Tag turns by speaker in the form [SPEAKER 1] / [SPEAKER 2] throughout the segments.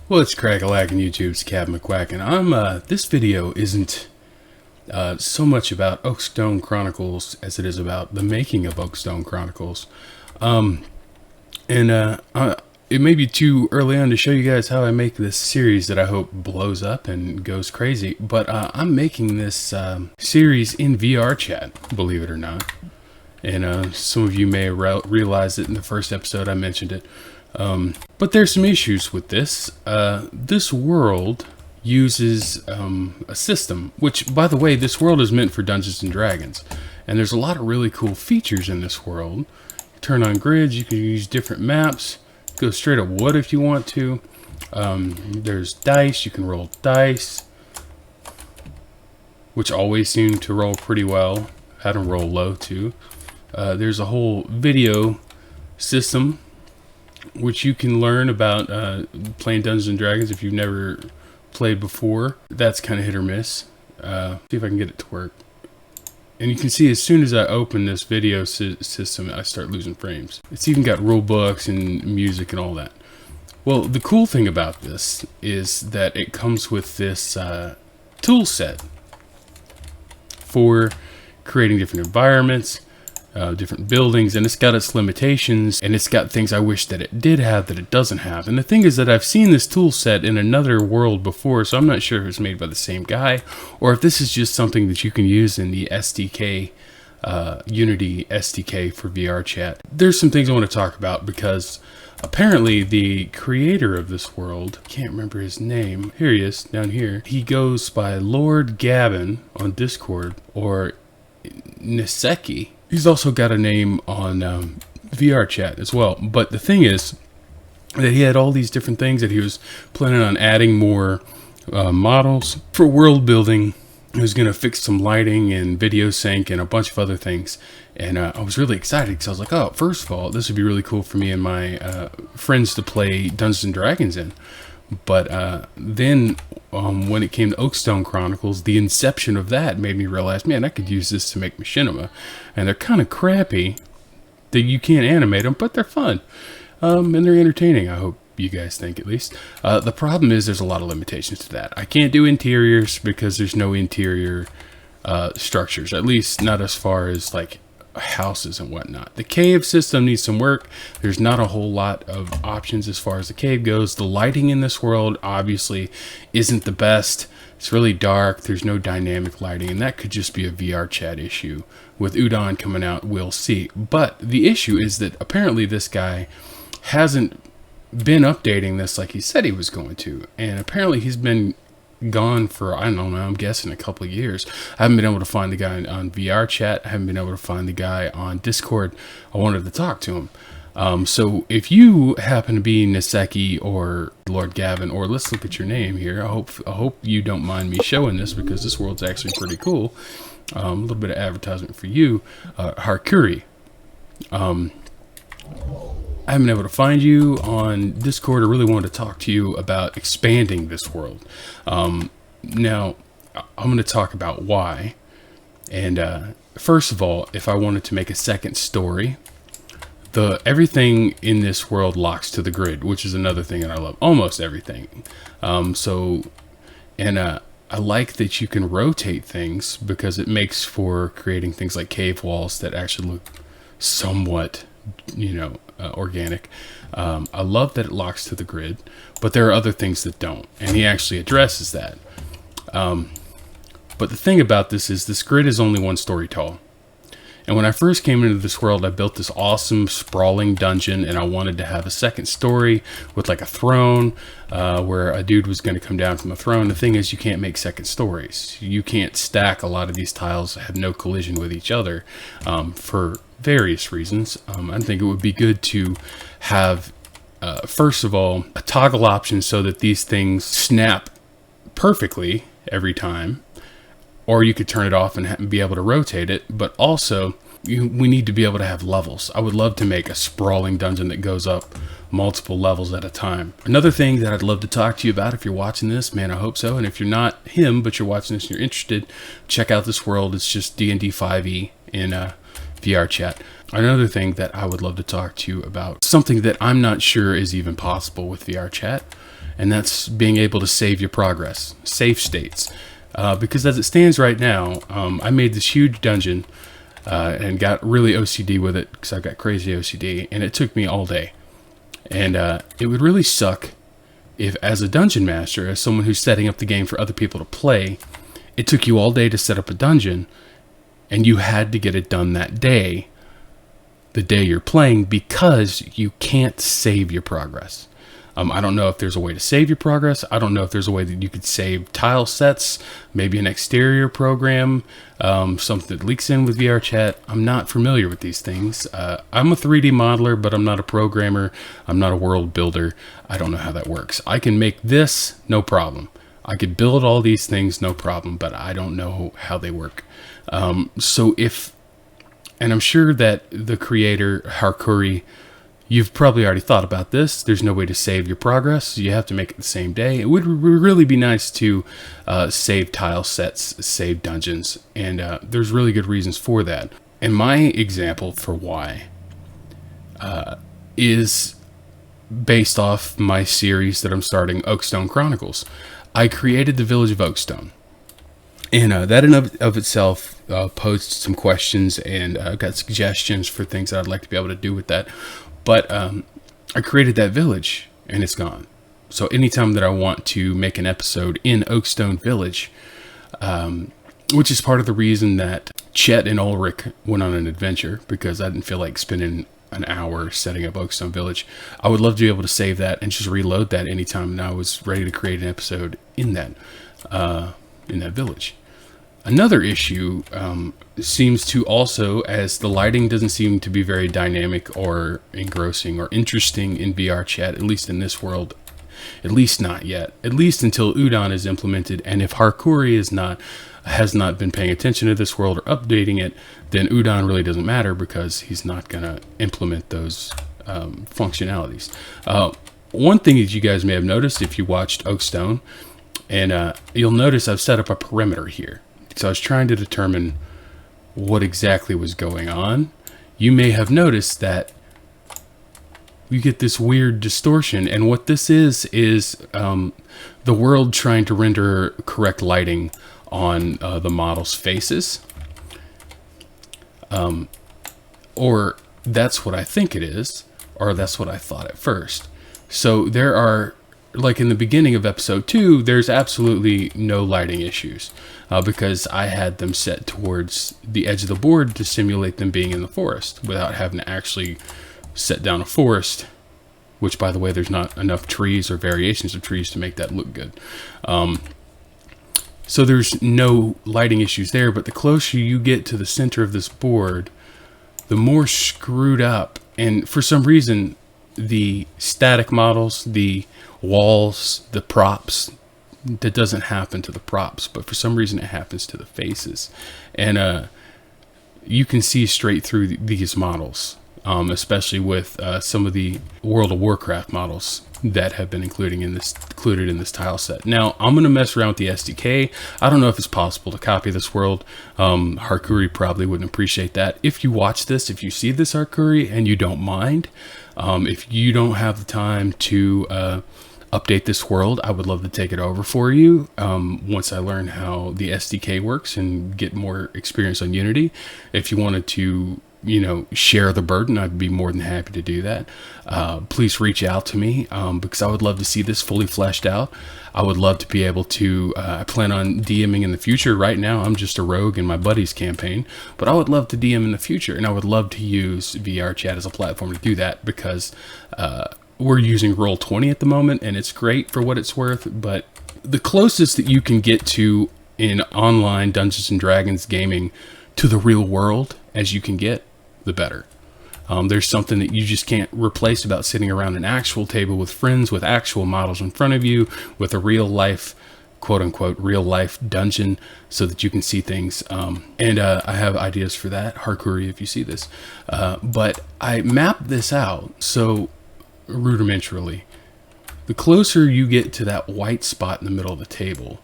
[SPEAKER 1] What's crack-a-lackin' YouTube's Cptmcquacken. This video isn't so much about Oakstone Chronicles as it is about the making of Oakstone Chronicles. It may be too early on to show you guys how I make this series that I hope blows up and goes crazy, but I'm making this series in VRChat, believe it or not. And some of you may realize it in the first episode I mentioned it. But there's some issues with this. This world uses a system, which, by the way, this world is meant for Dungeons and Dragons. And there's a lot of really cool features in this world. Turn on grids, you can use different maps, go straight up wood if you want to. There's dice, you can roll dice, which always seem to roll pretty well. Had them roll low too. There's a whole video system which you can learn about playing Dungeons and Dragons if you've never played before. That's kind of hit or miss. See if I can get it to work. And you can see as soon as I open this video system, I start losing frames. It's even got rule books and music and all that. Well, the cool thing about this is that it comes with this tool set for creating different environments, different buildings, and it's got its limitations, and it's got things I wish that it did have that it doesn't have. And the thing is that I've seen this tool set in another world before, so I'm not sure if it's made by the same guy or if this is just something that you can use in the SDK, Unity SDK for VRChat. There's some things I want to talk about because apparently the creator of this world, can't remember his name, here he is down here, he goes by Lord Gavin on Discord, or Niseki. He's also got a name on VRChat as well. But the thing is that he had all these different things that he was planning on adding more models for world building. He was going to fix some lighting and video sync and a bunch of other things. And I was really excited because I was like, oh, first of all, this would be really cool for me and my friends to play Dungeons and Dragons in. But then when it came to Oakstone Chronicles, the inception of that made me realize, man, I could use this to make machinima. And they're kind of crappy that you can't animate them, but they're fun. And they're entertaining, I hope you guys think, at least. The problem is there's a lot of limitations to that. I can't do interiors because there's no interior structures, at least not as far as like houses and whatnot. The cave system needs some work. There's not a whole lot of options as far as the cave goes. The lighting in this world obviously isn't the best. It's really dark. There's no dynamic lighting, and that could just be a VRChat issue. With Udon coming out, we'll see. But the issue is that apparently this guy hasn't been updating this like he said he was going to, and apparently he's been gone for, I don't know, I'm guessing a couple of years. I haven't been able to find the guy on VRChat. I haven't been able to find the guy on Discord. I wanted to talk to him. So if you happen to be Niseki or Lord Gavin, or let's look at your name here. I hope you don't mind me showing this because this world's actually pretty cool. A little bit of advertisement for you. Harcuri. I haven't been able to find you on Discord. I really wanted to talk to you about expanding this world. Now, I'm going to talk about why. And first of all, if I wanted to make a second story, everything in this world locks to the grid, which is another thing that I love. Almost everything. I like that you can rotate things because it makes for creating things like cave walls that actually look somewhat, organic. I love that it locks to the grid, but there are other things that don't, and he actually addresses that. But the thing about this is this grid is only one story tall. And when I first came into this world, I built this awesome sprawling dungeon, and I wanted to have a second story with like a throne where a dude was going to come down from the throne. The thing is, you can't make second stories. You can't stack a lot of these tiles, have no collision with each other for various reasons. I think it would be good to have, first of all, a toggle option so that these things snap perfectly every time. Or you could turn it off and be able to rotate it. But also, we need to be able to have levels. I would love to make a sprawling dungeon that goes up multiple levels at a time. Another thing that I'd love to talk to you about, if you're watching this, man, I hope so. And if you're not him, but you're watching this and you're interested, check out this world. It's just D&D 5e in VRChat. Another thing that I would love to talk to you about, something that I'm not sure is even possible with VRChat, and that's being able to save your progress, save states. Because as it stands right now, I made this huge dungeon and got really OCD with it because I've got crazy OCD, and it took me all day. And it would really suck if, as a dungeon master, as someone who's setting up the game for other people to play, it took you all day to set up a dungeon, and you had to get it done that day, the day you're playing, because you can't save your progress. I don't know if there's a way to save your progress. I don't know if there's a way that you could save tile sets, maybe an exterior program, something that leaks in with VRChat. I'm not familiar with these things. I'm a 3D modeler, but I'm not a programmer. I'm not a world builder. I don't know how that works. I can make this, no problem. I could build all these things, no problem, but I don't know how they work. And I'm sure that the creator, Harcuri, you've probably already thought about this. There's no way to save your progress. You have to make it the same day. It would really be nice to save tile sets, save dungeons, and there's really good reasons for that. And my example for why is based off my series that I'm starting, Oakstone Chronicles. I created the village of Oakstone. And that in of itself posed some questions, and got suggestions for things that I'd like to be able to do with that. But I created that village, and it's gone. So anytime that I want to make an episode in Oakstone Village, which is part of the reason that Chet and Ulrich went on an adventure, because I didn't feel like spending an hour setting up Oakstone Village. I would love to be able to save that and just reload that anytime that I was ready to create an episode in that village. Another issue seems to also, as the lighting doesn't seem to be very dynamic or engrossing or interesting in VRChat, at least in this world, at least not yet, at least until Udon is implemented. And if Harcuri has not been paying attention to this world or updating it, then Udon really doesn't matter, because he's not going to implement those functionalities. One thing that you guys may have noticed if you watched Oakstone, and you'll notice I've set up a perimeter here. So I was trying to determine what exactly was going on. You may have noticed that you get this weird distortion, and what this is the world trying to render correct lighting on the model's faces. Or that's what I think it is, or that's what I thought at first. So there are, like in the beginning of episode 2, there's absolutely no lighting issues because I had them set towards the edge of the board to simulate them being in the forest without having to actually set down a forest, which, by the way, there's not enough trees or variations of trees to make that look good. So there's no lighting issues there, but the closer you get to the center of this board, the more screwed up, and for some reason, the static models, the walls, the props, that doesn't happen to the props, but for some reason it happens to the faces. And you can see straight through these models, especially with some of the World of Warcraft models that have been included in this tile set. Now, I'm going to mess around with the SDK. I don't know if it's possible to copy this world. Harcuri probably wouldn't appreciate that. If you watch this, if you see this, Harcuri, and you don't mind, if you don't have the time to update this world, I would love to take it over for you once I learn how the SDK works and get more experience on Unity. If you wanted to, share the burden, I'd be more than happy to do that. Please reach out to me because I would love to see this fully fleshed out. I would love to be able to, I plan on DMing in the future. Right now, I'm just a rogue in my buddy's campaign, but I would love to DM in the future, and I would love to use VRChat as a platform to do that, because we're using Roll20 at the moment, and it's great for what it's worth, but the closest that you can get to in online Dungeons & Dragons gaming to the real world as you can get, the better. There's something that you just can't replace about sitting around an actual table with friends, with actual models in front of you, with a real life, quote unquote, real life dungeon, so that you can see things. And I have ideas for that, Harcuri, if you see this. But I mapped this out so rudimentarily. The closer you get to that white spot in the middle of the table,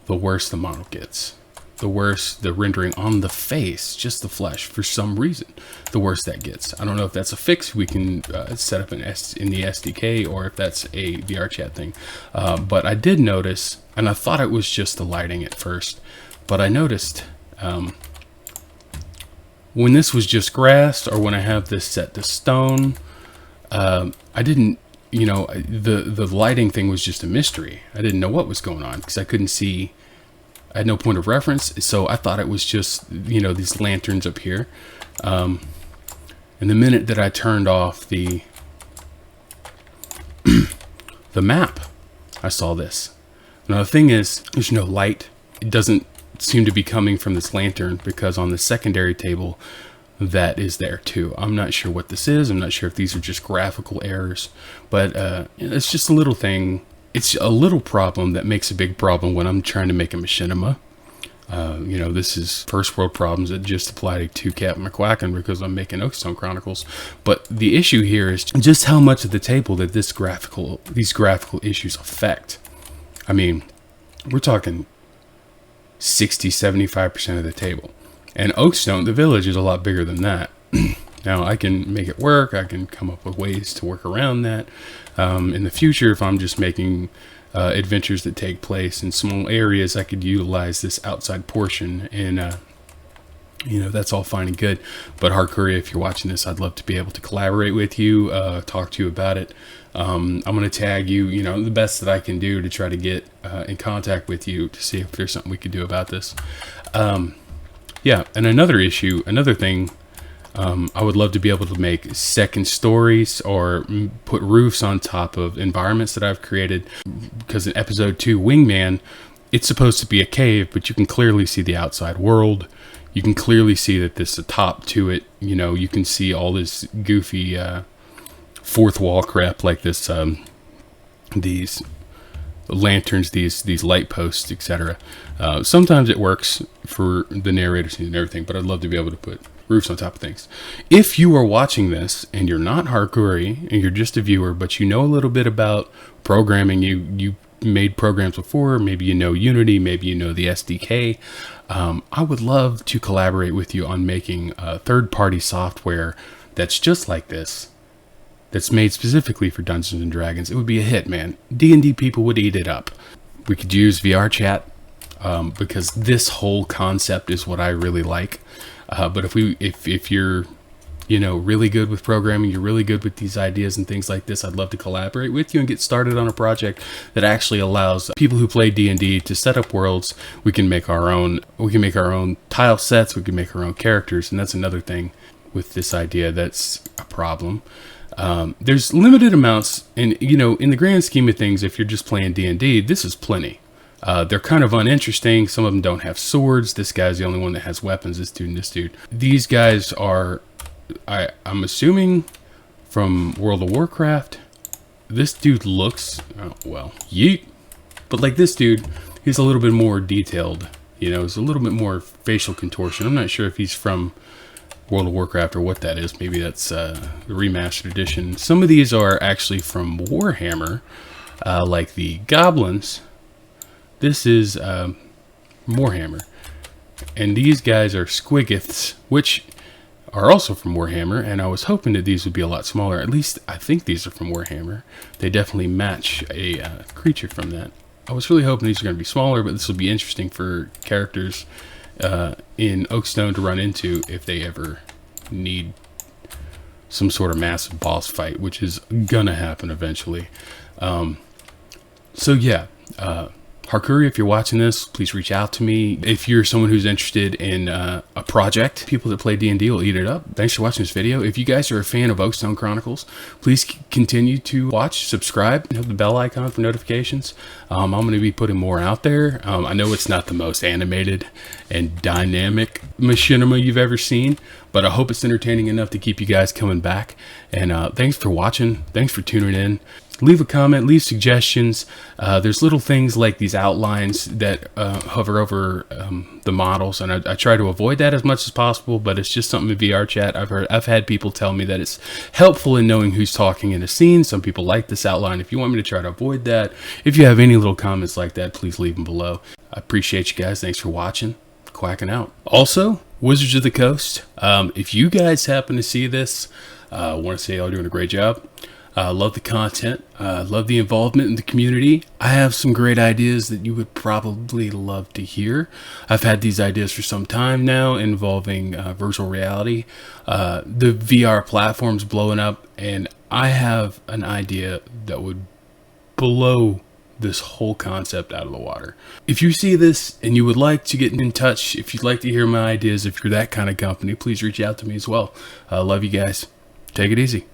[SPEAKER 1] the worse the model gets. the worse the rendering on the face, just the flesh, for some reason, the worse that gets. I don't know if that's a fix we can set up in the SDK, or if that's a VRChat thing. But I did notice, and I thought it was just the lighting at first, but I noticed when this was just grass, or when I have this set to stone, I didn't, you know, the lighting thing was just a mystery. I didn't know what was going on because I couldn't see. I had no point of reference, so I thought it was just, you know, these lanterns up here. And the minute that I turned off the the map, I saw this. Now the thing is, there's no light. It doesn't seem to be coming from this lantern, because on the secondary table, that is there too. I'm not sure what this is. I'm not sure if these are just graphical errors, but it's just a little thing. It's a little problem that makes a big problem when I'm trying to make a machinima. You know, this is first world problems that just apply to Cptmcquacken because I'm making Oakstone Chronicles. But the issue here is just how much of the table that these graphical issues affect. I mean, we're talking 60-75% of the table. And Oakstone, the village, is a lot bigger than that. Now, I can make it work. I can come up with ways to work around that. In the future, if I'm just making adventures that take place in small areas, I could utilize this outside portion, and you know, that's all fine and good. But Harcuri, if you're watching this, I'd love to be able to collaborate with you, talk to you about it. I'm going to tag you, you know, the best that I can do to try to get in contact with you to see if there's something we could do about this. Yeah, and another thing, I would love to be able to make second stories or put roofs on top of environments that I've created, because in episode 2, Wingman, it's supposed to be a cave, but you can clearly see the outside world. You can clearly see that there's a top to it. You know, you can see all this goofy fourth wall crap like this, these lanterns, these light posts, etc. Sometimes it works for the narrators and everything, but I'd love to be able to put roofs on top of things. If you are watching this and you're not Harcuri and you're just a viewer, but you know a little bit about programming, you made programs before, maybe you know Unity, maybe you know the SDK, I would love to collaborate with you on making third-party software that's just like this, that's made specifically for Dungeons and Dragons. It would be a hit, man. D&D people would eat it up. We could use VRChat, because this whole concept is what I really like. But if you're, you know, really good with programming, you're really good with these ideas and things like this, I'd love to collaborate with you and get started on a project that actually allows people who play D&D to set up worlds. We can make our own tile sets. We can make our own characters, and that's another thing with this idea that's a problem. There's limited amounts, and you know, in the grand scheme of things, if you're just playing D&D, this is plenty. They're kind of uninteresting. Some of them don't have swords. This guy's the only one that has weapons. This dude and this dude. These guys are, I'm assuming, from World of Warcraft. This dude looks, oh, well, yeet. But like this dude, he's a little bit more detailed. You know, it's a little bit more facial contortion. I'm not sure if he's from World of Warcraft or what that is. Maybe that's the remastered edition. Some of these are actually from Warhammer, like the goblins. This is Warhammer, and these guys are Squiggiths, which are also from Warhammer, and I was hoping that these would be a lot smaller. At least I think these are from Warhammer. They definitely match a creature from that. I was really hoping these are going to be smaller, but this will be interesting for characters in Oakstone to run into if they ever need some sort of massive boss fight, which is gonna happen eventually. So yeah, Harcuri, if you're watching this, please reach out to me. If you're someone who's interested in a project, people that play D&D will eat it up. Thanks for watching this video. If you guys are a fan of Oakstone Chronicles, please continue to watch, subscribe, hit the bell icon for notifications. I'm going to be putting more out there. I know it's not the most animated and dynamic machinima you've ever seen, but I hope it's entertaining enough to keep you guys coming back. And thanks for watching. Thanks for tuning in. Leave a comment, leave suggestions. There's little things like these outlines that hover over the models, and I try to avoid that as much as possible, but it's just something in VRChat. I've had people tell me that it's helpful in knowing who's talking in a scene. Some people like this outline. If you want me to try to avoid that, if you have any little comments like that, please leave them below. I appreciate you guys. Thanks for watching. Quack. Cptmcquacken out. Also, Wizards of the Coast, if you guys happen to see this, I want to say y'all doing a great job. Love the content, love the involvement in the community. I have some great ideas that you would probably love to hear. I've had these ideas for some time now involving virtual reality. The VR platform's blowing up, and I have an idea that would blow this whole concept out of the water. If you see this and you would like to get in touch, if you'd like to hear my ideas, if you're that kind of company, please reach out to me as well. Love you guys. Take it easy.